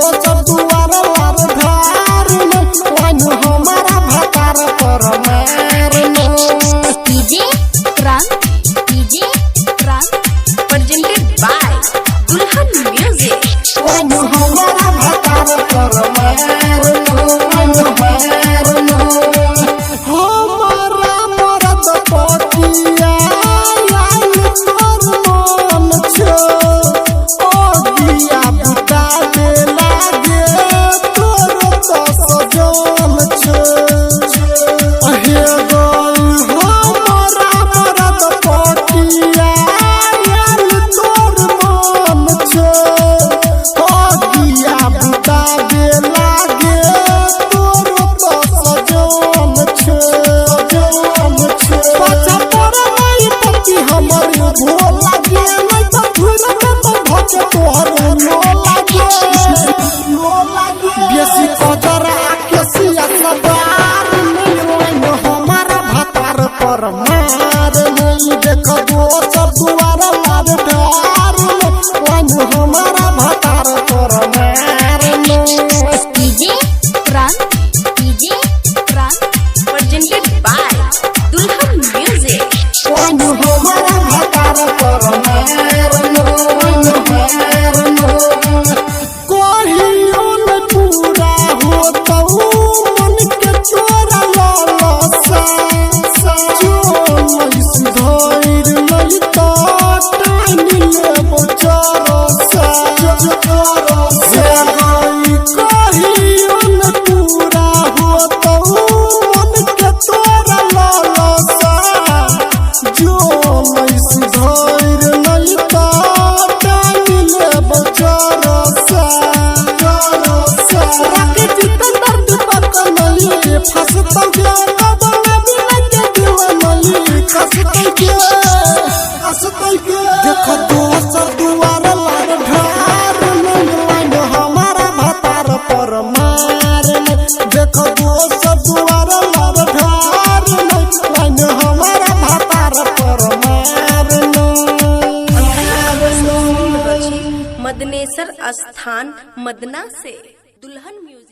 दोसर दुआर लार धार लाइन हमारा भतार पर मार डीजे प्राण प्रेजेंटेड बाय दुल्हन म्यूजिक लाइन हमारा भतार पर मार हमारा मरद पतिया लाइन तोर मन छो ओ दिया बुता दे लागे तोर तो सजन छो अहे गई हमारा मरद पतिया लाइन तोर मन छो ओ दिया बुता दे लागे तोर तो सजन छो पाछा पर नहीं पति हमर भोल लागे नहीं तो घुर में तो भके तोहर नो लागे बेसी कजरा के सिया सदार नहीं हमारा भतार पर मार नहीं देख दोसर दुआर लार धार नहीं हमारा भतार पर मार डीजे प्राण प्रेजेंटेड बाय दुल्हन म्यूजिक नहीं हमारा भतार पर मार कहियो न पूरा होतौ मन के तोरा लालसा जो नहीं सुधैर नहीं तो टाइम लेबो चरसा कहियो न पूरा होतौ मन के तोरा लालसा जो नहीं सुधैर नहीं तो टाइम लेबो चरसा राके जितंदर दीपक नहीं फसतौ के कबला बिना के दीवानली कसतौ के देख दोसर दुआर लार ढार लाइन हमारा भतार पर मार देख दोसर दुआर लार ढार लाइन हमारा भतार पर मार मदनेसर स्थान मदना से दुल्हन म्यूजिक।